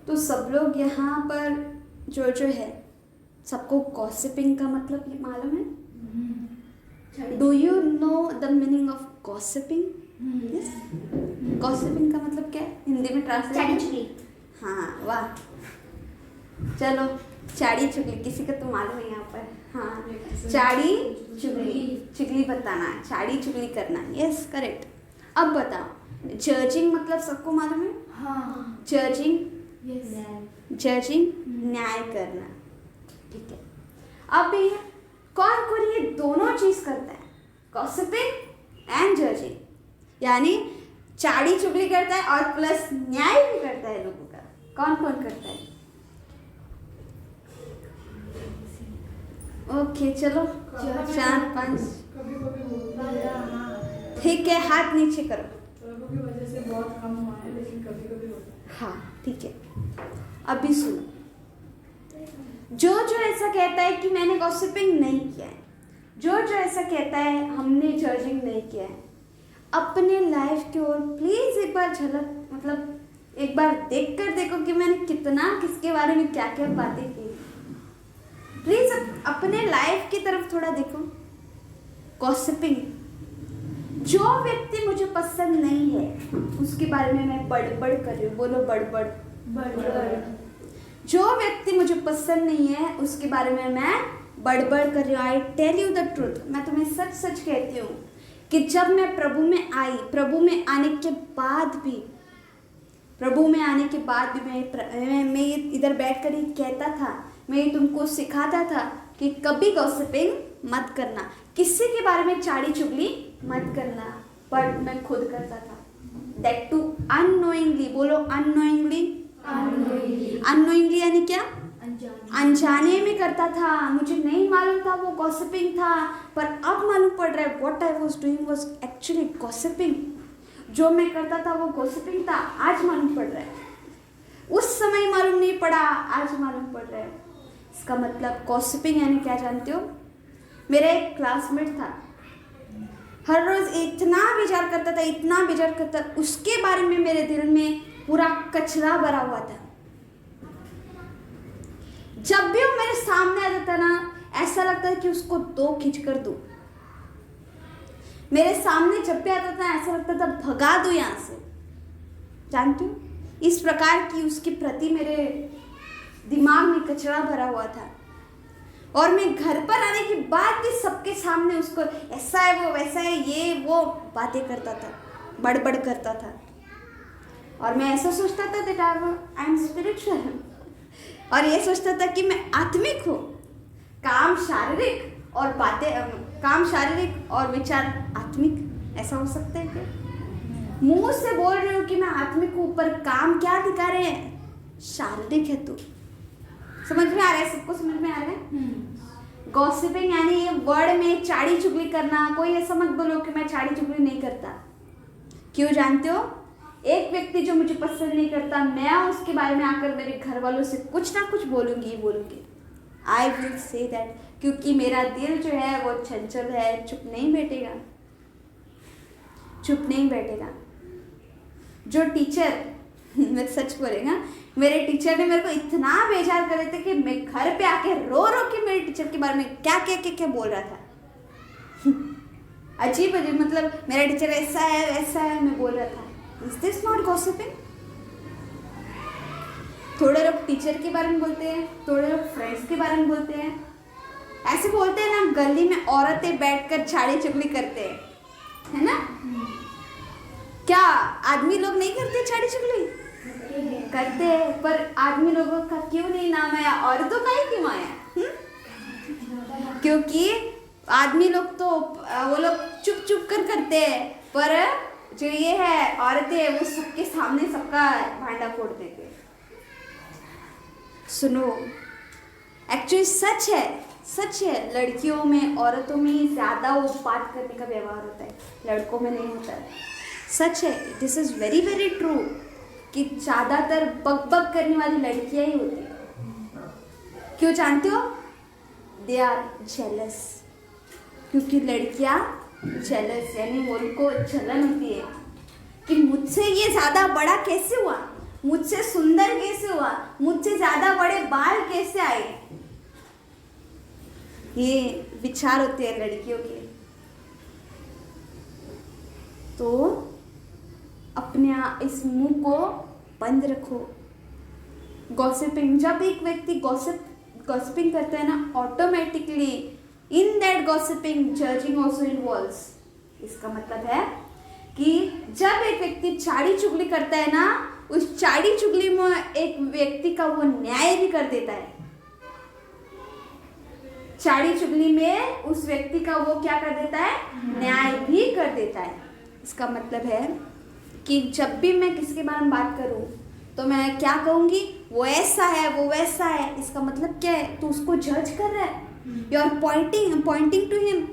तो सब लोग यहाँ पर जो है सबको गॉसिपिंग का मतलब ये मालूम है? Do you know the meaning of gossiping? Yes, gossiping का मतलब क्या है हिंदी में ट्रांसलेट? हाँ, वाह, चलो चाड़ी चुगली, किसी का तो मालूम है यहाँ पर। हाँ, चाड़ी चुगली, चुगली बताना, चाड़ी चुगली करना, यस करेक्ट। अब बताओ, जजिंग मतलब सबको मालूम है? हाँ, जजिंग, जजिंग न्याय करना, ठीक है। अब भी कौन कौन ये दोनों चीज करता है? गॉसिपिंग एंड जजिंग, यानी चाड़ी चुगली करता है और प्लस न्याय भी करता है लोगों का। कौन कौन करता है? ओके चलो, 4 5, ठीक है, हाथ नीचे करो। की वजह से बहुत कम हुआ है, लेकिन कभी कभी होता है। हाँ ठीक है, अभी सुनो, जो ऐसा कहता है कि मैंने गॉसिपिंग नहीं किया है, जो ऐसा कहता है हमने जजिंग नहीं किया है, अपने लाइफ की ओर प्लीज एक बार झलक, मतलब एक बार देख कर देखो कि मैंने कितना किसके बारे में क्या क्या बातें की। प्लीज अपने लाइफ की तरफ थोड़ा देखो। गॉसिपिंग, जो व्यक्ति मुझे पसंद नहीं है उसके बारे में मैं बड़बड़ कर रही हूँ, बोलो बड़बड़। जो व्यक्ति मुझे पसंद नहीं है उसके बारे में मैं बड़बड़ कर रही हूँ। I tell you the truth, मैं तुम्हें सच सच कहती हूँ कि जब मैं प्रभु में आई, प्रभु में आने के बाद भी मैं इधर बैठ कर ही कहता था, मैं तुमको सिखाता था कि कभी गॉसिपिंग मत करना, किसी के बारे में चाड़ी चुगली मत करना, बट मैं खुद करता था। दैट टू अननोइंगली, बोलो अननोइंगली। अननोइंगली यानी क्या? अनजाने में करता था, मुझे नहीं मालूम था वो गॉसिपिंग था, पर अब मालूम पड़ रहा है what I was doing was actually gossiping. जो मैं करता था वो गॉसिपिंग था, आज मालूम पड़ रहा है। उस समय मालूम नहीं पड़ा, आज मालूम पड़ रहा है। इसका मतलब गॉसिपिंग यानी क्या जानते हो? मेरा एक क्लासमेट था, हर रोज इतना विचार करता, उसके बारे में मेरे दिल में पूरा कचरा भरा हुआ था। जब भी वो मेरे सामने आता था ना, ऐसा लगता था कि उसको दो खींच कर दूं। मेरे सामने जब भी आता था ऐसा लगता था भगा दूं यहाँ से। जानती हो, इस प्रकार की उसके प्रति मेरे दिमाग में कचरा भरा हुआ था। और मैं घर पर आने के बाद भी सबके सामने उसको ऐसा है वो वैसा है ये वो बातें करता था, बड़बड़ करता था। और मैं ऐसा सोचता था दैट आई एम स्पिरिचुअल, और ये सोचता था कि मैं आत्मिक हूँ। काम शारीरिक और विचार आत्मिक, ऐसा हो सकता है क्या? मुंह से बोल रही हूँ कि मैं आत्मिक हूँ, पर काम क्या दिखा रहे हैं? शारीरिक है। तू समझ में आ रहा है? सबको समझ में आ रहा है? गॉसिपिंग यानी ये वर्ड में चाड़ी चुगली करना। कोई ऐसा मत बोलो कि मैं चाड़ी चुगली नहीं करता। क्यों जानते हो? एक व्यक्ति जो मुझे पसंद नहीं करता, मैं उसके बारे में आकर मेरे घर वालों से कुछ ना कुछ बोलूंगी। आई विल से दैट, क्योंकि मेरा दिल जो है वो चंचल है, चुप नहीं बैठेगा। जो टीचर मैं सच बोलेगा, मेरे टीचर ने मेरे को इतना बेजार कर देते कि मैं घर पे आके रो के मेरे टीचर के बारे में क्या बोल रहा था। अजीब, मतलब मेरा टीचर ऐसा है मैं बोल रहा था। Is this not gossiping? थोड़े लोग टीचर के बारे में बोलते हैं, थोड़े लोग फ्रेंड्स के बारे में बोलते हैं। ऐसे बोलते हैं ना, गली में औरतें बैठकर छाड़ी चुगली करते हैं, है ना? क्या आदमी लोग नहीं करते छाड़ी चुगली? करते हैं, पर आदमी लोगों का क्यों नहीं नाम आया, औरतों का ही क्यों आया? क्योंकि आदमी लोग तो वो लोग चुप कर करते हैं, पर जो ये है औरतें, वो सबके सामने सबका भांडा फोड़ देते। सुनो, एक्चुअली सच है, लड़कियों में औरतों में ही ज्यादा वो बात करने का व्यवहार होता है, लड़कों में नहीं होता है। सच है, this is very very true कि ज्यादातर बक करने वाली लड़कियां ही होती है। क्यों जानते हो? They are jealous. क्योंकि लड़कियां जेलस यानी उनको जलन होती है कि मुझसे ये ज्यादा बड़ा कैसे हुआ, मुझसे सुंदर कैसे हुआ, मुझसे ज्यादा बड़े बाल कैसे आए। ये विचार होते हैं लड़कियों के। तो अपने इस मुंह को बंद रखो। गॉसिपिंग, जब एक व्यक्ति गॉसिपिंग करता है ना, automatically in that gossiping judging also involves. इसका मतलब है कि जब एक व्यक्ति चाड़ी चुगली करता है ना, उस चाड़ी चुगली में एक व्यक्ति का वो न्याय भी कर देता है। चाड़ी चुगली में उस व्यक्ति का वो क्या कर देता है, न्याय भी कर देता है। इसका मतलब है कि जब भी मैं किसी के बारे में बात करूं तो मैं क्या कहूंगी, वो ऐसा है, वो वैसा है। इसका मतलब क्या है, तू उसको जज कर रहा है, you are pointing to him.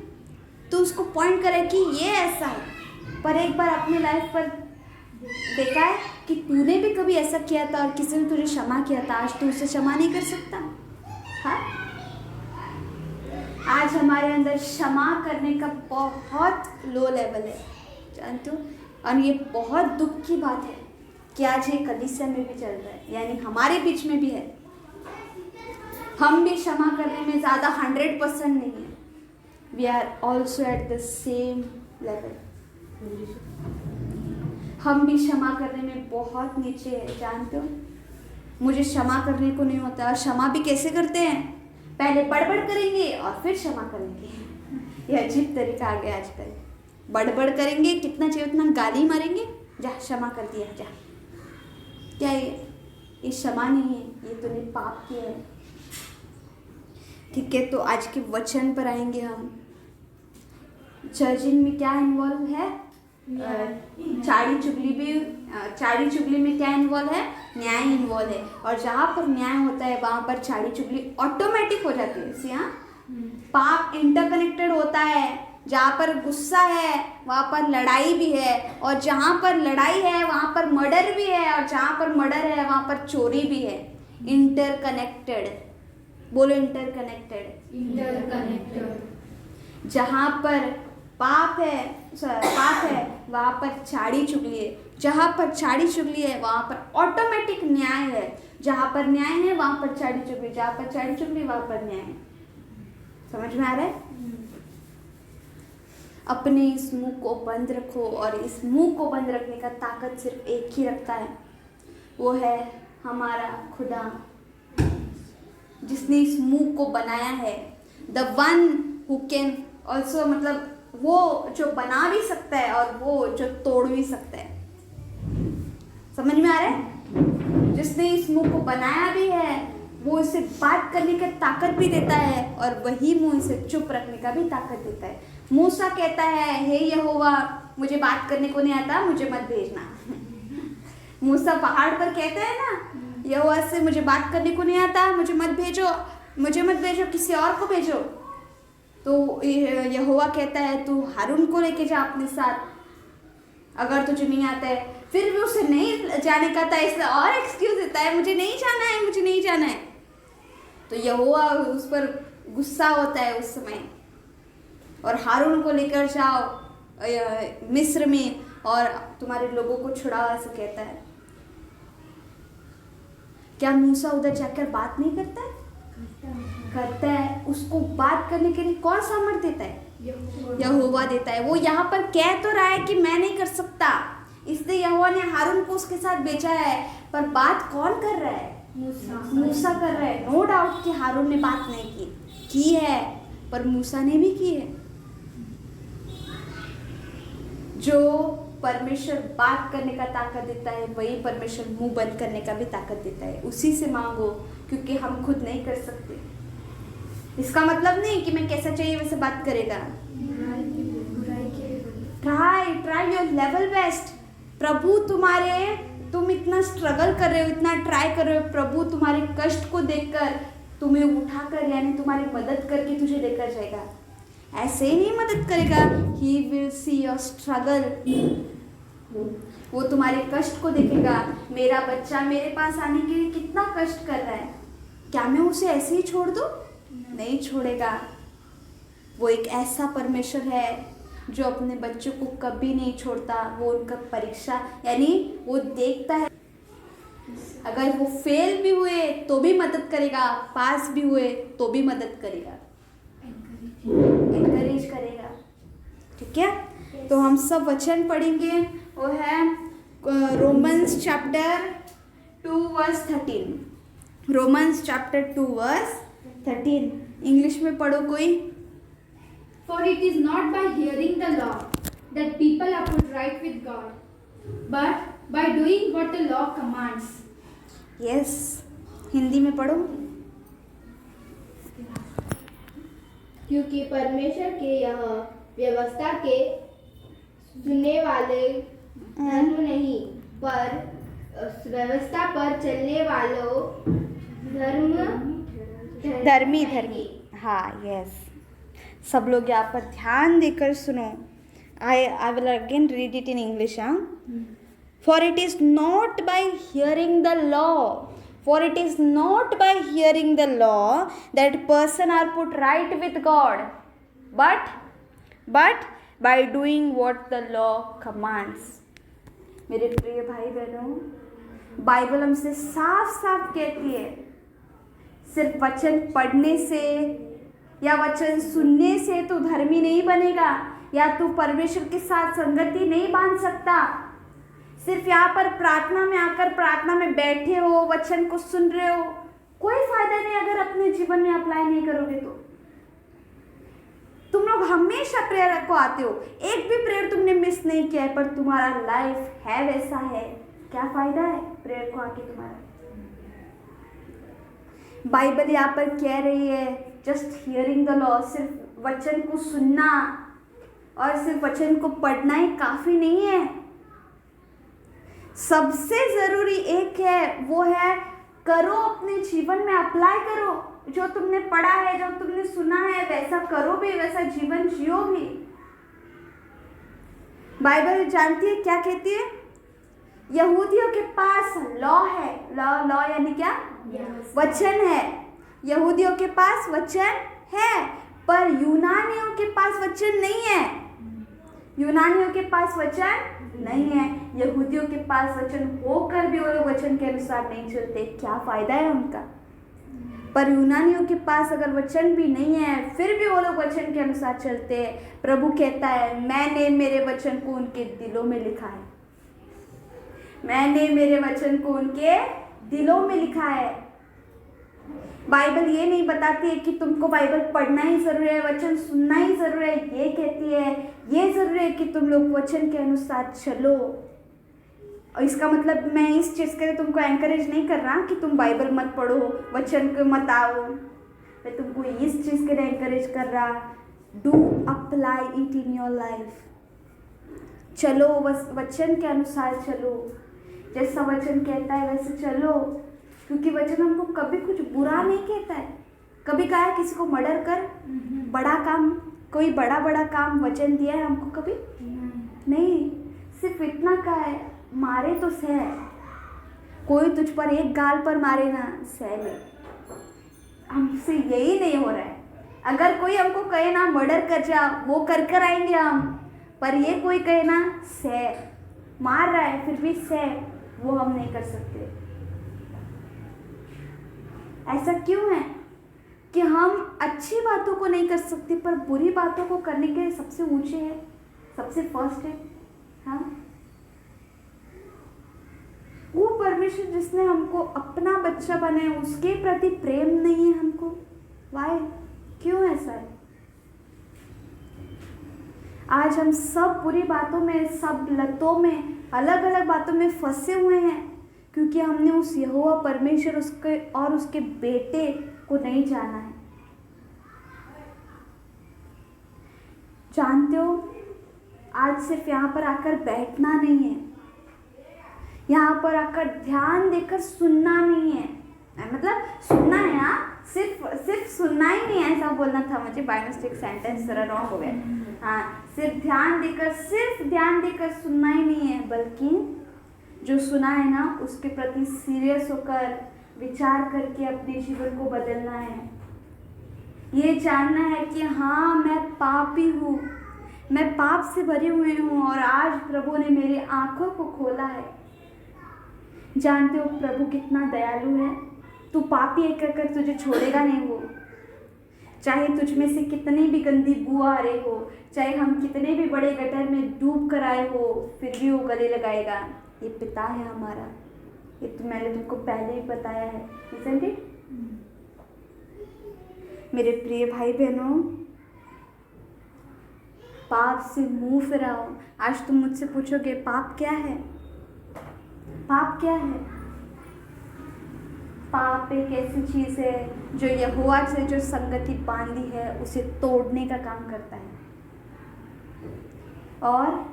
तो उसको पॉइंट करे कि ये ऐसा है। पर एक बार अपनी लाइफ पर देखा है कि तूने भी कभी ऐसा किया था और किसी ने तुझे क्षमा किया था, आज तू उसे क्षमा नहीं कर सकता। हाँ, आज हमारे अंदर क्षमा करने का बहुत लो लेवल है, जानते हो। और ये बहुत दुख की बात है कि आज ये कलीसिया में भी चल रहा है, यानी हमारे बीच में भी है। हम भी क्षमा करने में ज़्यादा 100% नहीं है। We are also at the same level. हम भी क्षमा करने में बहुत नीचे है, जानते हो। मुझे क्षमा करने को नहीं होता। और क्षमा भी कैसे करते हैं, पहले बड़बड़ करेंगे और फिर क्षमा करेंगे। ये अजीब तरीका आ गया आजकल। बड़बड़ करेंगे, कितना चाहिए उतना गाली मारेंगे, जा क्षमा कर दिया जा। क्या ये क्षमा नहीं है, ये तूने पाप किया है। ठीक है, तो आज के वचन पर आएंगे हम। जजिंग में क्या इन्वॉल्व है, चाड़ी चुगली में क्या इन्वॉल्व है, न्याय इन्वॉल्व है। और जहाँ पर न्याय होता है वहाँ पर चाड़ी चुगली ऑटोमेटिक हो जाती है। यहाँ पाप इंटरकनेक्टेड होता है। जहाँ पर गुस्सा है वहाँ पर लड़ाई भी है, और जहाँ पर लड़ाई है वहाँ पर मर्डर भी है, और जहाँ पर मर्डर है वहाँ पर चोरी भी है। इंटरकनेक्टेड, बोलो इंटरकनेक्टेड। जहाँ पर पाप है वहाँ पर चाड़ी चुगली है। जहाँ पर चाड़ी चुगली है वहाँ पर ऑटोमेटिक न्याय है। जहाँ पर न्याय है वहाँ पर चाड़ी चुगली, जहाँ पर चाड़ी चुगली वहाँ पर न्याय है। समझ में आ रहा है। अपने इस मुंह को बंद रखो, और इस मुंह को बंद रखने का ताकत सिर्फ एक ही रखता है, वो है हमारा खुदा, जिसने इस मुंह को बनाया है। The one who can also, मतलब वो जो बना भी सकता है और वो जो तोड़ भी सकता है। समझ में आ रहा है। जिसने इस मुंह को बनाया भी है वो इसे बात करने की ताकत भी देता है, और वही मुंह इसे चुप रखने का भी ताकत देता है। मूसा कहता है, हे यहोवा, मुझे बात करने को नहीं आता, मुझे मत भेजना। मूसा पहाड़ पर कहता है ना यहोवा से, मुझे बात करने को नहीं आता, मुझे मत भेजो, किसी और को भेजो। तो यहोवा कहता है, तू हारून को लेके जा अपने साथ, अगर तुझे नहीं आता है। फिर भी उसे नहीं जाने का था, इसलिए और एक्सक्यूज देता है, मुझे नहीं जाना है। तो यहोवा उस पर गुस्सा होता है उस समय, और हारून को लेकर जाओ मिस्र में और तुम्हारे लोगों को छुड़ाओ, ऐसे कहता है। क्या मूसा उधर जाकर बात नहीं करता है? करता है। उसको बात करने के लिए कौन सामर्थ्य देता है? यहोवा देता है। वो यहाँ पर कह तो रहा है कि मैं नहीं कर सकता, इसलिए यहोवा ने हारून को उसके साथ भेजा है, पर बात कौन कर रहा है? मूसा कर रहा है। नो डाउट कि हारून ने बात नहीं की है, पर मूसा ने भी की है। जो परमेश्वर बात करने का ताकत देता है, वही परमेश्वर मुंह बंद करने का भी ताकत देता है। उसी से मांगो, क्योंकि हम खुद नहीं कर सकते। इसका मतलब नहीं कि मैं कैसा चाहिए वैसे बात करेगा। Try your level best. Prabhu तुम इतना स्ट्रगल कर रहे हो, इतना ट्राई कर रहे हो, प्रभु तुम्हारे कष्ट को देखकर तुम्हें उठाकर, यानी तुम्हारी मदद करके तुझे लेकर जाएगा। ऐसे ही नहीं मदद करेगा, he will see your struggle. वो तुम्हारे कष्ट को देखेगा। मेरा बच्चा मेरे पास आने के लिए कितना कष्ट कर रहा है, क्या मैं उसे ऐसे ही छोड़ दूं? नहीं छोड़ेगा। वो एक ऐसा परमेश्वर है जो अपने बच्चों को कभी नहीं छोड़ता। वो उनका परीक्षा, यानी वो देखता है अगर वो फेल भी हुए तो भी मदद करेगा, पास भी हुए तो भी मदद करेगा, एनकरेज करेगा। ठीक है, तो हम सब वचन पढ़ेंगे। वो है Romans chapter 2 verse 13। Romans chapter 2 verse 13। English में पढ़ो कोई। For it is not by hearing the law that people are put right with God, but by doing what the law commands. Yes, Hindi में पढ़ो। क्योंकि परमेश्वर के यह व्यवस्था के सुनने वाले धर्म नहीं, पर व्यवस्था पर चलने वालों धर्मी। हाँ, यस। सब लोग यहाँ पर ध्यान देकर सुनो। I will again read it in English. For it is not bye hearing the law, for it is not by hearing the law that person are put right with God, but by doing what the law commands. मेरे प्रिय भाई बहनों, Bible हमसे साफ साफ कहती है, सिर्फ वचन पढ़ने से या वचन सुनने से तू धर्मी नहीं बनेगा, या तू परमेश्वर के साथ संगति नहीं बांध सकता। सिर्फ यहाँ पर प्रार्थना में आकर प्रार्थना में बैठे हो, वचन को सुन रहे हो, कोई फायदा नहीं अगर अपने जीवन में अप्लाई नहीं करोगे तो। तुम लोग हमेशा प्रेयर को आते हो, एक भी प्रेयर तुमने मिस नहीं किया है, पर तुम्हारा लाइफ है वैसा है, क्या फायदा है प्रेयर को आके तुम्हारा। बाइबल यहाँ पर कह रही है जस्ट हियरिंग द लॉ, सिर्फ वचन को सुनना और सिर्फ वचन को पढ़ना ही काफी नहीं है। सबसे जरूरी एक है, वो है करो, अपने जीवन में अप्लाई करो। जो तुमने पढ़ा है, जो तुमने सुना है, वैसा करो भी, वैसा जीवन जियो भी। बाइबल जानती है क्या कहती है? यहूदियों के पास लॉ है, लॉ यानी क्या? वचन है। यहूदियों के पास वचन है, पर यूनानियों के पास वचन नहीं है। यूनानियों के पास वचन नहीं है। यहूदियों के पास वचन होकर भी वो लोग वचन के अनुसार नहीं चलते, क्या फायदा है उनका। पर यूनानियों के पास अगर वचन भी नहीं है, फिर भी वो लोग वचन के अनुसार चलते हैं। प्रभु कहता है, मैंने मेरे वचन को उनके दिलों में लिखा है, मैंने मेरे वचन को उनके दिलों में लिखा है। बाइबल ये नहीं बताती है कि तुमको बाइबल पढ़ना ही जरूरी है, वचन सुनना ही जरूरी है। ये कहती है ये जरूरी है कि तुम लोग वचन के अनुसार चलो। और इसका मतलब मैं इस चीज़ के लिए तुमको एनकरेज नहीं कर रहा कि तुम बाइबल मत पढ़ो, वचन को मत आओ। मैं तुमको इस चीज़ के लिए एनकरेज कर रहा, do apply it in your life. चलो, वचन के अनुसार चलो, जैसा वचन कहता है वैसे चलो। क्योंकि वचन हमको कभी कुछ बुरा नहीं कहता है। कभी कहा है किसी को मर्डर कर, बड़ा काम, कोई बड़ा काम वचन दिया है हमको? कभी नहीं। सिर्फ इतना कहा है, मारे तो सह, कोई तुझ पर एक गाल पर मारे ना, सह ले। हमसे यही नहीं हो रहा है। अगर कोई हमको कहे ना मर्डर कर जा, वो कर आएंगे हम, पर ये कोई कहे ना सह, मार रहा है फिर भी सह, वो हम नहीं कर सकते। ऐसा क्यों है कि हम अच्छी बातों को नहीं कर सकते, पर बुरी बातों को करने के सबसे ऊंचे है, सबसे फर्स्ट है। हाँ, वो परमेश्वर जिसने हमको अपना बच्चा बनाया, उसके प्रति प्रेम नहीं है हमको। वाई, क्यों ऐसा है? आज हम सब बुरी बातों में, सब लतों में, अलग अलग बातों में फंसे हुए हैं, क्योंकि हमने उस यहोवा परमेश्वर उसके और उसके बेटे को नहीं जाना है। जानते हो, आज सिर्फ यहाँ पर आकर बैठना नहीं है, यहाँ पर आकर ध्यान देकर सुनना नहीं है। मतलब सुनना है, हाँ, सिर्फ सुनना ही नहीं है, ऐसा बोलना था मुझे, बाय मिस्टेक सेंटेंस जरा रॉन्ग हो गया। हाँ, सिर्फ ध्यान देकर सुनना ही नहीं है, बल्कि जो सुना है ना उसके प्रति सीरियस होकर विचार करके अपने जीवन को बदलना है। ये जानना है कि हाँ, मैं पापी हूँ, मैं पाप से भरी हुई हूँ, और आज प्रभु ने मेरी आंखों को खोला है। जानते हो प्रभु कितना दयालु है। तू पापी है कहकर तुझे छोड़ेगा नहीं वो। चाहे तुझ में से कितनी भी गंदी बू आ रही हो, चाहे हम कितने भी बड़े गटर में डूब कर आए हो, फिर भी वो गले लगाएगा। ये पिता है हमारा। ये तो मैंने तुमको पहले ही बताया है, isn't it? मेरे प्रिय भाई बहनों, पाप से मुंह फिराओ। आज तुम मुझसे पूछोगे पाप क्या है? पाप क्या है? पाप एक ऐसी चीज है जो यहोवा से जो संगति बांधी है उसे तोड़ने का काम करता है। और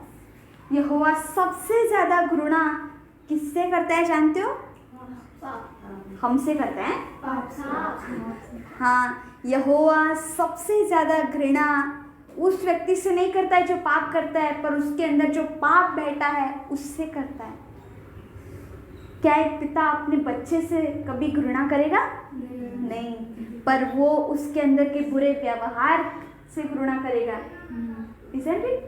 यहोवा सबसे ज्यादा घृणा किससे करता है जानते हो? हमसे करता है। हाँ, यहोवा सबसे ज्यादा घृणा उस व्यक्ति से नहीं करता है जो पाप करता है, पर उसके अंदर जो पाप बैठा है उससे करता है। क्या एक पिता अपने बच्चे से कभी घृणा करेगा? नहीं, पर वो उसके अंदर के बुरे व्यवहार से घृणा करेगा। Isn't it?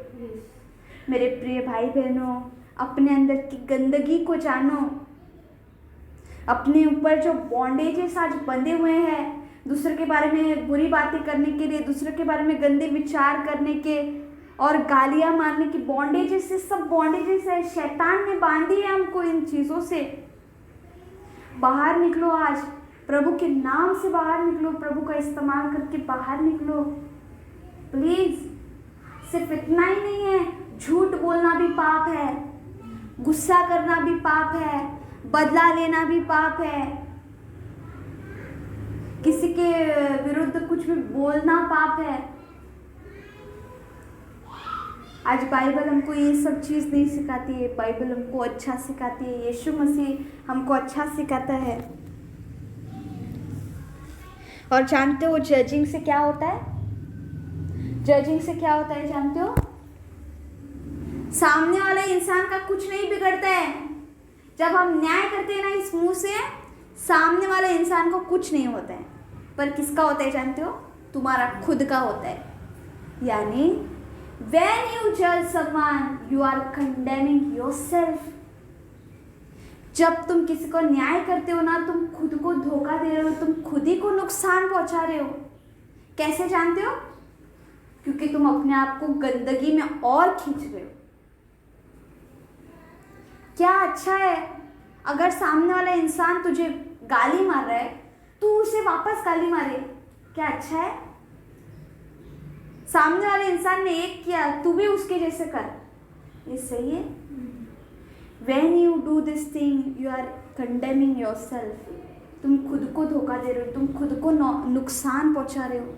मेरे प्रिय भाई बहनों, अपने अंदर की गंदगी को जानो। अपने ऊपर जो बॉन्डेजेस आज बंधे हुए हैं, दूसरे के बारे में बुरी बातें करने के लिए, दूसरे के बारे में गंदे विचार करने के और गालियां मारने की बॉन्डेजेस से, सब बॉन्डेजेस है। शैतान ने बांधी है हमको इन चीज़ों से। बाहर निकलो आज, प्रभु के नाम से बाहर निकलो, प्रभु का इस्तेमाल करके बाहर निकलो प्लीज। सिर्फ इतना ही नहीं है, झूठ बोलना भी पाप है, गुस्सा करना भी पाप है, बदला लेना भी पाप है, किसी के विरुद्ध कुछ भी बोलना पाप है। आज बाइबल हमको ये सब चीज़ नहीं सिखाती है। बाइबल हमको अच्छा सिखाती है। यीशु मसीह हमको अच्छा सिखाता है। और जानते हो जजिंग से क्या होता है? जजिंग से क्या होता है जानते हो? सामने वाले इंसान का कुछ नहीं बिगड़ता है। जब हम न्याय करते हैं ना इस मुंह से, सामने वाले इंसान को कुछ नहीं होता है, पर किसका होता है जानते हो? तुम्हारा खुद का होता है। यानी when you judge someone you are condemning yourself। जब तुम किसी को न्याय करते हो ना, तुम खुद को धोखा दे रहे हो, तुम खुद ही को नुकसान पहुंचा रहे हो। कैसे जानते हो? क्योंकि तुम अपने आप को गंदगी में और खींच रहे हो। क्या अच्छा है अगर सामने वाला इंसान तुझे गाली मार रहा है, तू उसे वापस गाली मारे? क्या अच्छा है? सामने वाले इंसान ने एक किया, तू भी उसके जैसे कर, ये सही है? When you do this thing, you are condemning yourself। तुम खुद को धोखा दे रहे हो, तुम खुद को नुकसान पहुंचा रहे हो।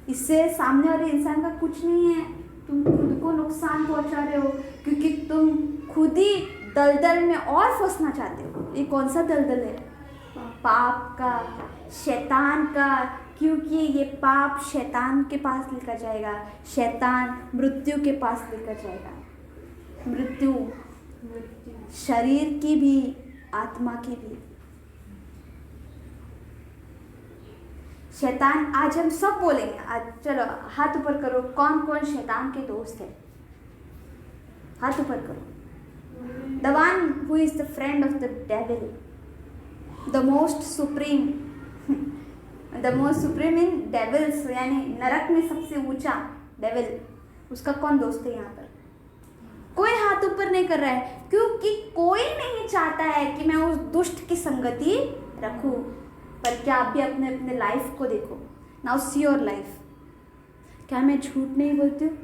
इससे सामने वाले इंसान का कुछ नहीं है, तुम खुद को नुकसान पहुंचा रहे हो, क्योंकि तुम खुद ही दलदल में और फंसना चाहते हो। ये कौन सा दलदल है? पाप का, शैतान का। क्योंकि ये पाप शैतान के पास लेकर जाएगा, शैतान मृत्यु के पास लेकर जाएगा। मृत्यु शरीर की भी, आत्मा की भी। शैतान, आज हम सब बोलेंगे। आज चलो हाथ ऊपर करो, कौन कौन शैतान के दोस्त है? हाथ ऊपर करो। The one who is the friend of the devil, the most supreme in devils, यानी नरक में सबसे ऊंचा डेविल, उसका कौन दोस्त है यहाँ पर? कोई हाथ ऊपर नहीं कर रहा है, क्योंकि कोई नहीं चाहता है कि मैं उस दुष्ट की संगति रखूं। पर क्या आप भी अपने अपने लाइफ को देखो। Now see your life. क्या मैं झूठ नहीं बोलती हूँ?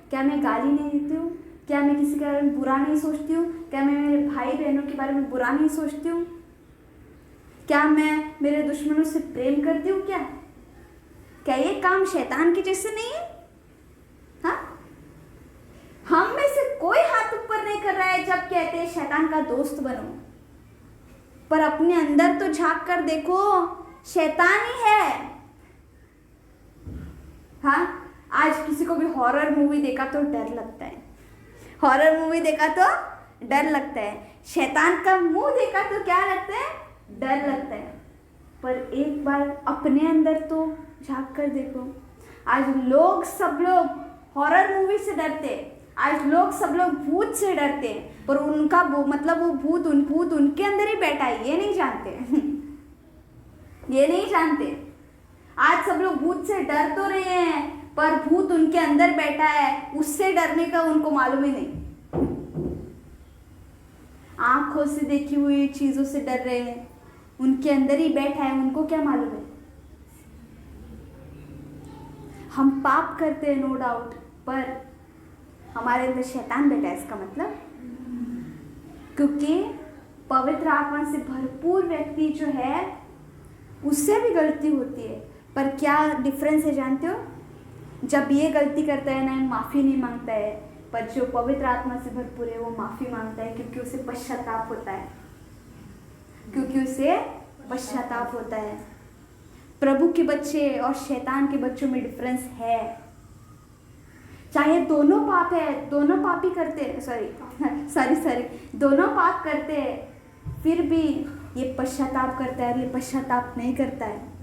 क्या मैं गाली नहीं देती हूँ? क्या मैं किसी के बारे में बुरा नहीं सोचती हूँ? क्या मैं मेरे भाई बहनों के बारे में बुरा नहीं सोचती हूँ? क्या मैं मेरे दुश्मनों से प्रेम करती हूँ? क्या ये काम शैतान के जैसे नहीं है? हाँ, हम में से कोई हाथ ऊपर नहीं कर रहा है जब कहते हैं शैतान का दोस्त बनो। पर अपने अंदर तो झांक कर देखो, शैतान ही है। हाँ, आज किसी को भी हॉरर मूवी देखा तो डर लगता है। हॉरर मूवी देखा तो डर लगता है। शैतान का मुंह देखा तो क्या लगता है? डर लगता है। पर एक बार अपने अंदर तो झांक कर देखो। आज सब लोग हॉरर मूवी से डरते हैं। आज सब लोग भूत से डरते हैं, पर उनका मतलब वो भूत उनके अंदर ही बैठा है, ये नहीं जानते। ये नहीं जानते। आज सब लोग भूत से डर तो रहे हैं, पर भूत उनके अंदर बैठा है, उससे डरने का उनको मालूम ही नहीं। आंखों से देखी हुई चीजों से डर रहे हैं, उनके अंदर ही बैठा है, उनको क्या मालूम है। हम पाप करते हैं नो डाउट, पर हमारे अंदर शैतान बैठा है, इसका मतलब। क्योंकि पवित्र आत्मा से भरपूर व्यक्ति जो है उससे भी गलती होती है, पर क्या डिफरेंस है जानते हो? जब ये गलती करता है ना, माफ़ी नहीं मांगता है, पर जो पवित्र आत्मा से भरपूर है वो माफ़ी मांगता है, क्योंकि उसे पश्चाताप होता है। क्योंकि उसे पश्चाताप होता है। प्रभु के बच्चे और शैतान के बच्चों में डिफरेंस है। चाहे दोनों पाप है, दोनों पापी करते हैं, सॉरी दोनों पाप करते हैं, फिर भी ये पश्चाताप करता है और ये पश्चाताप नहीं करता है।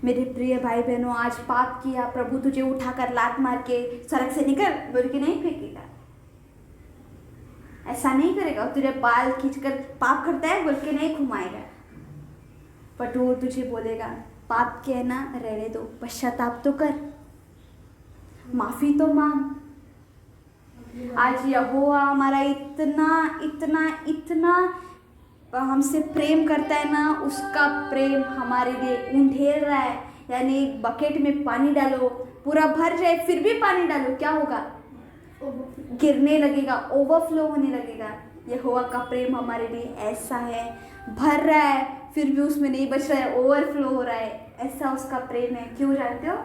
मेरे प्रिय भाई बहनों, आज पाप किया, प्रभु तुझे उठाकर लात मार के सड़क से निकल बोल के नहीं फेंकेगा, ऐसा नहीं करेगा। तुझे बाल खींचकर पाप करता है बोल के नहीं घुमाएगा, बट वो तुझे बोलेगा पाप के है ना, रहने दो, पश्चाताप तो कर, माफी तो मांग। आज यहोवा हमारा इतना इतना इतना हमसे प्रेम करता है ना, उसका प्रेम हमारे लिए उंडेल रहा है। यानी एक बकेट में पानी डालो, पूरा भर जाए, फिर भी पानी डालो, क्या होगा? गिरने लगेगा, ओवरफ्लो होने लगेगा। यहोवा का प्रेम हमारे लिए ऐसा है, भर रहा है फिर भी उसमें नहीं बच रहा है, ओवरफ्लो हो रहा है, ऐसा उसका प्रेम है। क्यों जानते हो?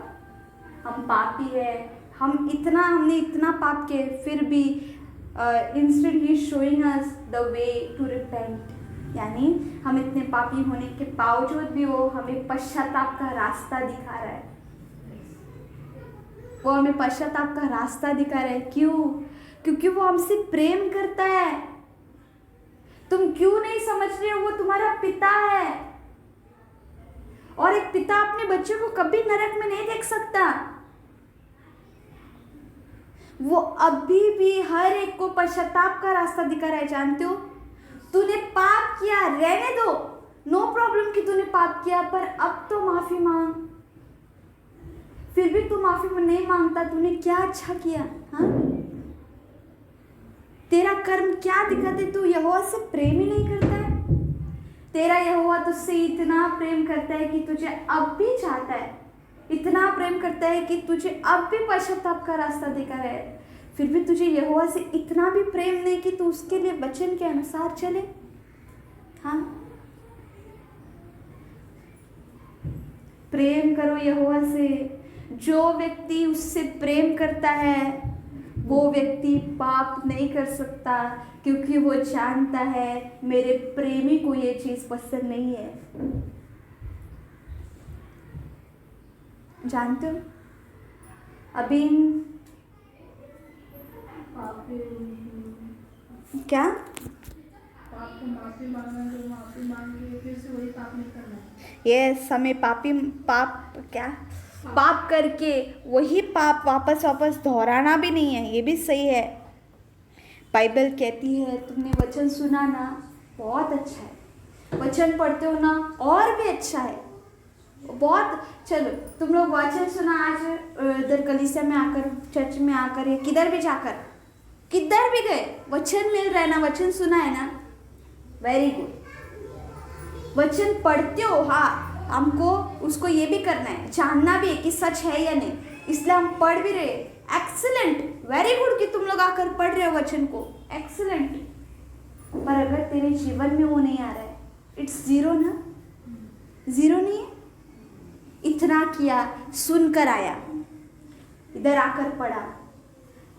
हम पापी है, हमने इतना पाप किए, फिर भी इंस्टेंट ही showing us the way to repent. यानी हम इतने पापी होने के बावजूद भी वो हमें पश्चाताप का रास्ता दिखा रहा है। वो हमें पश्चाताप का रास्ता दिखा रहा है। क्यों? क्योंकि वो हमसे प्रेम करता है। तुम क्यों नहीं समझ रहे हो? वो तुम्हारा पिता है, और एक पिता अपने बच्चे को कभी नरक में नहीं देख सकता। वो अभी भी हर एक को पश्चाताप का रास्ता दिखा रहा है। जानते हो, तूने पाप किया, रहने दो, नो प्रॉब्लम कि तूने पाप किया, पर अब तो माफी मांग। फिर भी तू माफी नहीं मांगता, तूने क्या अच्छा किया? हाँ, तेरा कर्म क्या दिखाते? तू यहोवा से प्रेम ही नहीं करता है। तेरा यहोवा तुझसे इतना प्रेम करता है कि तुझे अब भी चाहता है, इतना प्रेम करता है कि तुझे अब भी पश्चाताप का रास्ता दिखा रहा है। फिर भी तुझे यहोवा से इतना भी प्रेम नहीं कि तू उसके लिए वचन के अनुसार चले। हाँ, प्रेम करो यहोवा से। जो व्यक्ति उससे प्रेम करता है वो व्यक्ति पाप नहीं कर सकता, क्योंकि वो जानता है मेरे प्रेमी को ये चीज पसंद नहीं है। जानते हो, अभी क्या पाप को माफी मांगना, जो माफी मांग के फिर से वही पाप नहीं करना। यस, हमें पाप करके वही पाप वापस दोहराना भी नहीं है। ये भी सही है। बाइबल कहती है, तुमने वचन सुना ना, बहुत अच्छा है, वचन पढ़ते हो ना, और भी अच्छा है, बहुत। चलो, तुम लोग वचन सुना आज इधर कलीसिया में आकर, चर्च में आकर, या किधर भी जाकर, किधर भी गए, वचन मिल रहा है ना, वचन सुना है ना, वेरी गुड। वचन पढ़ते हो, हाँ, हमको उसको ये भी करना है, जानना भी है कि सच है या नहीं, इसलिए हम पढ़ भी रहे। एक्सीलेंट, वेरी गुड कि तुम लोग आकर पढ़ रहे हो वचन को, एक्सीलेंट। पर अगर तेरे जीवन में वो नहीं आ रहा है, इट्स जीरो ना, जीरो नहीं है। इतना किया, सुनकर आया, इधर आकर पढ़ा,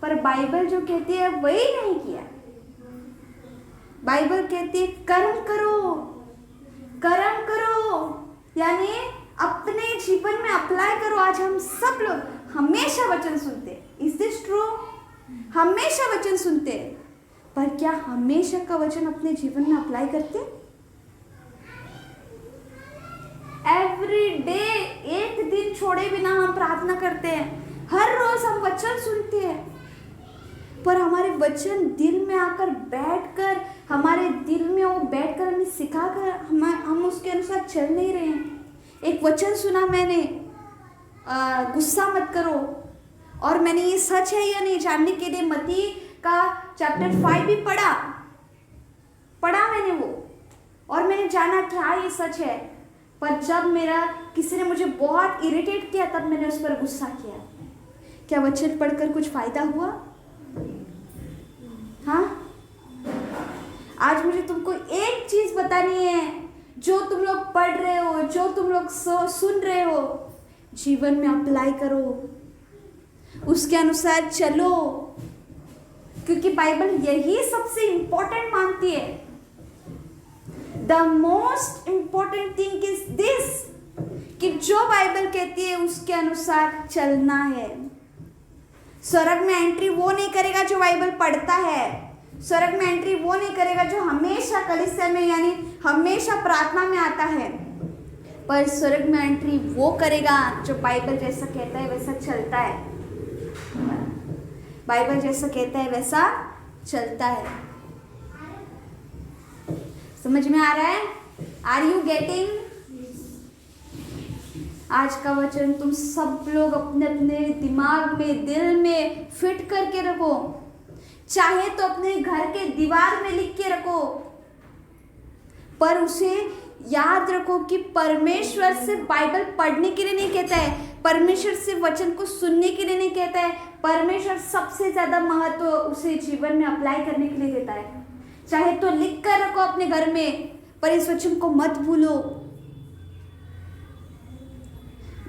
पर बाइबल जो कहती है वही नहीं किया। बाइबल कहती है कर्म करो, कर्म करो, यानी अपने जीवन में अप्लाई करो। आज हम सब लोग हमेशा वचन सुनते हैं, इज दिस ट्रू? हमेशा वचन सुनते हैं, पर क्या हमेशा का वचन अपने जीवन में अप्लाई करते? एवरी डे, एक दिन छोड़े बिना हम प्रार्थना करते हैं, हर रोज हम वचन सुनते हैं, पर हमारे वचन दिल में आकर बैठकर, हमारे दिल में वो बैठकर हमें सिखाकर हम उसके अनुसार चल नहीं रहे हैं। एक वचन सुना मैंने, गुस्सा मत करो, और मैंने ये सच है या नहीं जानने के लिए मत्ती का चैप्टर 5 भी पढ़ा मैंने वो, और मैंने जाना कि हाँ ये सच है। पर जब किसी ने मुझे बहुत इरिटेट किया, तब मैंने उस पर गुस्सा किया। क्या वचन पढ़कर कुछ फायदा हुआ? हाँ, आज मुझे तुमको एक चीज बतानी है, जो तुम लोग पढ़ रहे हो, जो तुम लोग सुन रहे हो, जीवन में अप्लाई करो, उसके अनुसार चलो, क्योंकि बाइबल यही सबसे इंपॉर्टेंट मानती है। The most important thing is this, कि जो बाइबल कहती है उसके अनुसार चलना है। स्वर्ग में एंट्री वो नहीं करेगा जो बाइबल पढ़ता है। स्वर्ग में एंट्री वो नहीं करेगा जो हमेशा कलीसिया में यानी हमेशा प्रार्थना में आता है, पर स्वर्ग में एंट्री वो करेगा जो बाइबल जैसा कहता है वैसा चलता है। बाइबल जैसा कहता है वैसा चलता है। समझ में आ रहा है? Are you getting? आज का वचन तुम सब लोग अपने अपने दिमाग में, दिल में फिट करके रखो, चाहे तो अपने घर के दीवार में लिख के रखो, पर उसे याद रखो कि परमेश्वर से बाइबल पढ़ने के लिए नहीं कहता है, परमेश्वर से वचन को सुनने के लिए नहीं कहता है, परमेश्वर सबसे ज्यादा महत्व उसे जीवन में अप्लाई करने के लिए देता है। चाहे तो लिख कर रखो अपने घर में, पर इस वचन को मत भूलो।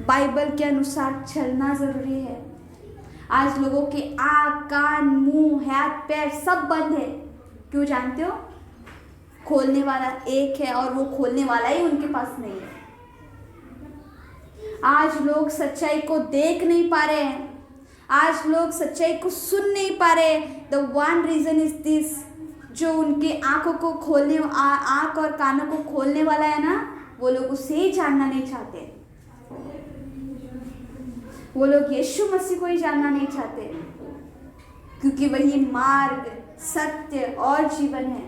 बाइबल के अनुसार चलना जरूरी है। आज लोगों के आँख, कान, मुंह, हाथ, पैर सब बंद है। क्यों जानते हो? खोलने वाला एक है और वो खोलने वाला ही उनके पास नहीं है। आज लोग सच्चाई को देख नहीं पा रहे हैं, आज लोग सच्चाई को सुन नहीं पा रहे। The one reason is this, जो उनके आंखों को खोलने, आंख और कानों को खोलने वाला है ना, वो लोग उसे ही जानना नहीं चाहते। वो लोग यीशु मसीह को ही जानना नहीं चाहते, क्योंकि वही मार्ग, सत्य और जीवन है।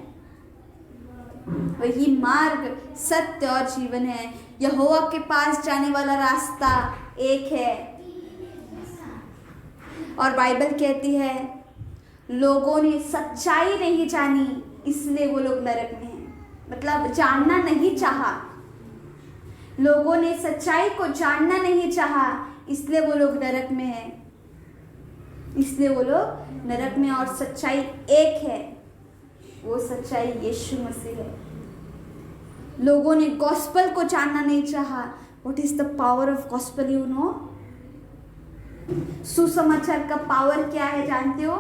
वही मार्ग, सत्य और जीवन है। यहोवा के पास जाने वाला रास्ता एक है। और बाइबल कहती है लोगों ने सच्चाई नहीं जानी, इसलिए वो लोग नरक में हैं। मतलब जानना नहीं चाहा, लोगों ने सच्चाई को जानना नहीं चाहा, इसलिए वो लोग नरक में हैं। इसलिए वो लोग नरक में, और सच्चाई एक है, वो सच्चाई यीशु मसीह है। लोगों ने गॉस्पेल को जानना नहीं चाहा। What is the power of gospel? You know, सुसमाचार का पावर क्या है जानते हो?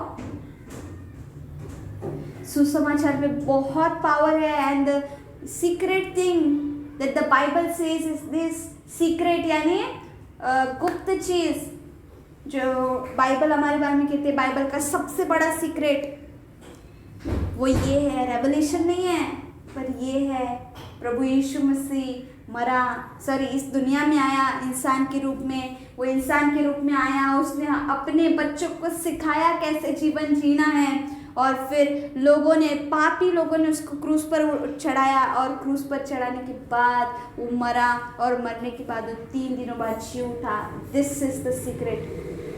सुसमाचार में बहुत पावर है। And the secret thing that the Bible says is this, secret यानी गुप्त चीज, जो बाइबल हमारे बारे में कहते हैं, बाइबल का सबसे बड़ा सीक्रेट वो ये है। रेवलेशन नहीं है, पर ये है प्रभु यीशु मसीह इस दुनिया में आया इंसान के रूप में। वो इंसान के रूप में आया, उसने अपने बच्चों को सिखाया कैसे जीवन जीना है, और फिर पापी लोगों ने उसको क्रूस पर चढ़ाया, और क्रूस पर चढ़ाने के बाद वो मरा, और मरने के बाद वो 3 दिनों बाद जी उठा। This is the secret,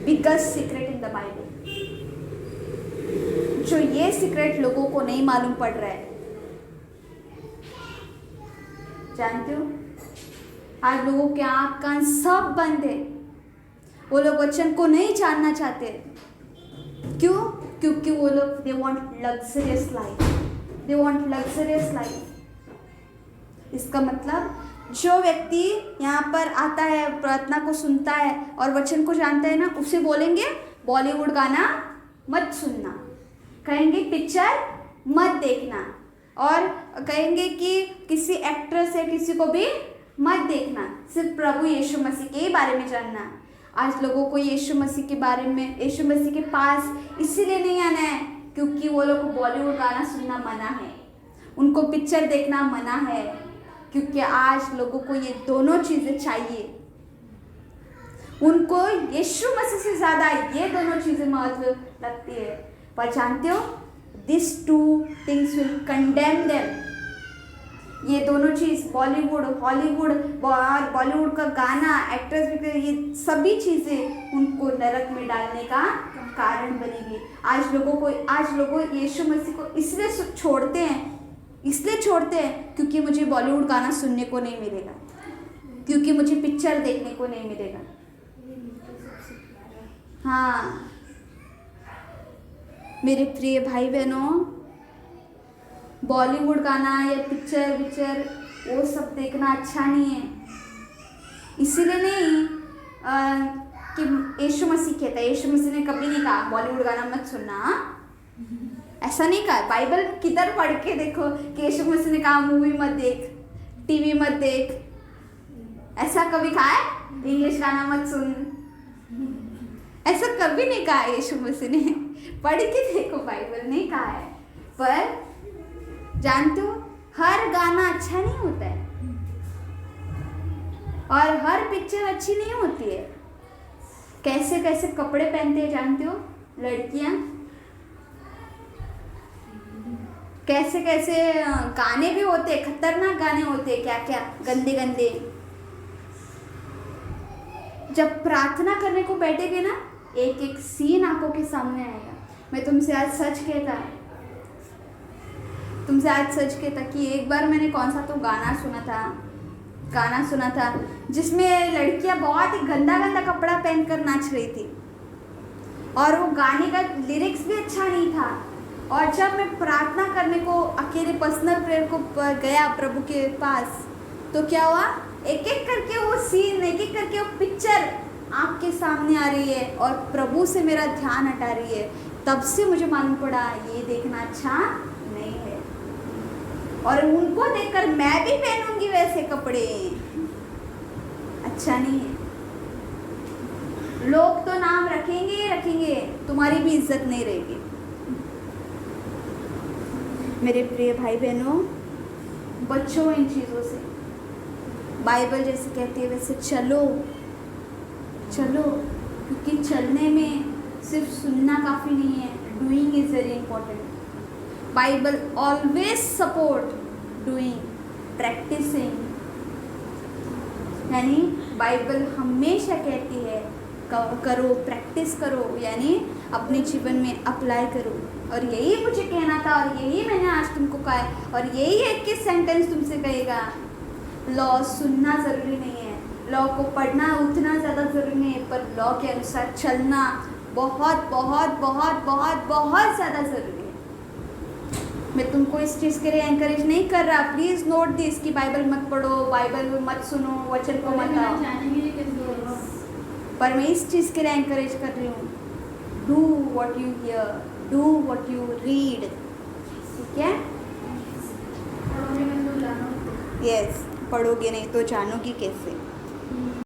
biggest secret in the Bible. जो ये सीक्रेट लोगों को नहीं मालूम पड़ रहा है। जानते हो, आज लोगों के आँख कान सब बंद है। वो लोग वचन को नहीं जानना चाहते। क्यों? क्योंकि वो लोग they want luxurious life, they want luxurious life. इसका मतलब जो व्यक्ति यहाँ पर आता है, प्रार्थना को सुनता है और वचन को जानता है ना, उसे बोलेंगे बॉलीवुड गाना मत सुनना, कहेंगे पिक्चर मत देखना, और कहेंगे कि किसी एक्ट्रेस या किसी को भी मत देखना, सिर्फ प्रभु यीशु मसीह के बारे में जानना। आज लोगों को यीशु मसीह के बारे में, यीशु मसीह के पास इसीलिए नहीं आना है क्योंकि वो लोग को बॉलीवुड गाना सुनना मना है, उनको पिक्चर देखना मना है, क्योंकि आज लोगों को ये दोनों चीज़ें चाहिए। उनको यीशु मसीह से ज़्यादा ये दोनों चीज़ें महत्व रखती है। पर जानते हो, this two things will condemn them. ये दोनों चीज़, बॉलीवुड, हॉलीवुड और बॉलीवुड का गाना, एक्ट्रेस, ये सभी चीज़ें उनको नरक में डालने का कारण बनेगी। आज लोगों यीशु मसीह को इसलिए छोड़ते हैं क्योंकि मुझे बॉलीवुड गाना सुनने को नहीं मिलेगा, क्योंकि मुझे पिक्चर देखने को नहीं मिलेगा। हाँ मेरे प्रिय भाई बहनों, बॉलीवुड गाना या पिक्चर वो सब देखना अच्छा नहीं है। इसीलिए नहीं कि यीशु मसीह कहता है, यीशु मसीह ने कभी नहीं कहा बॉलीवुड गाना मत सुनना, ऐसा नहीं कहा। बाइबल किधर पढ़ के देखो कि यीशु मसीह ने कहा मूवी मत देख, टीवी मत देख, ऐसा कभी कहा है? इंग्लिश गाना मत सुन, ऐसा कभी नहीं कहा यीशु मसीह ने। पढ़ के देखो, बाइबल नहीं कहा है। पर जानते हो, हर गाना अच्छा नहीं होता है और हर पिक्चर अच्छी नहीं होती है। कैसे कैसे कपड़े पहनते हैं जानते हो लड़कियां, कैसे कैसे गाने भी होते हैं, खतरनाक गाने होते हैं, क्या क्या गंदे गंदे। जब प्रार्थना करने को बैठेगे ना, एक एक सीन आंखों के सामने आएगा। मैं तुमसे आज सच कहता कि एक बार मैंने कौन सा तो गाना सुना था जिसमें लड़कियां बहुत ही गंदा गंदा कपड़ा पहनकर नाच रही थी और वो गाने का लिरिक्स भी अच्छा नहीं था। और जब मैं प्रार्थना करने को अकेले पर्सनल प्रेयर को गया प्रभु के पास, तो क्या हुआ, एक एक करके वो सीन, एक एक करके वो पिक्चर आँख के सामने आ रही है और प्रभु से मेरा ध्यान हटा रही है। तब से मुझे मालूम पड़ा ये देखना अच्छा नहीं है और उनको देखकर मैं भी पहनूंगी वैसे कपड़े, अच्छा नहीं है। लोग तो नाम रखेंगे, तुम्हारी भी इज्जत नहीं रहेगी। मेरे प्रिय भाई बहनों, बच्चों इन चीज़ों से। बाइबल जैसे कहती है वैसे चलो, क्योंकि चलने में सिर्फ सुनना काफ़ी नहीं है, doing is very important. Bible always support doing, practising. यानी बाइबल हमेशा कहती है करो, प्रैक्टिस करो, यानी अपने जीवन में अप्लाई करो। और यही मुझे कहना था और यही मैंने आज तुमको कहा है और यही एक ही सेंटेंस तुमसे कहेगा। लॉ सुनना ज़रूरी नहीं है, लॉ को पढ़ना उतना ज़्यादा ज़रूरी नहीं है, पर लॉ के अनुसार चलना बहुत बहुत बहुत बहुत बहुत ज़्यादा ज़रूरी है। मैं तुमको इस चीज़ के लिए एनकरेज नहीं कर रहा, प्लीज़ नोट दिस कि बाइबल मत पढ़ो, बाइबल मत सुनो, वचन को मत आओ, पर मैं इस चीज़ के लिए एनकरेज कर रही हूँ, do what you here, do what you read, ठीक है? यस, पढ़ोगे नहीं तो जानोगी कैसे?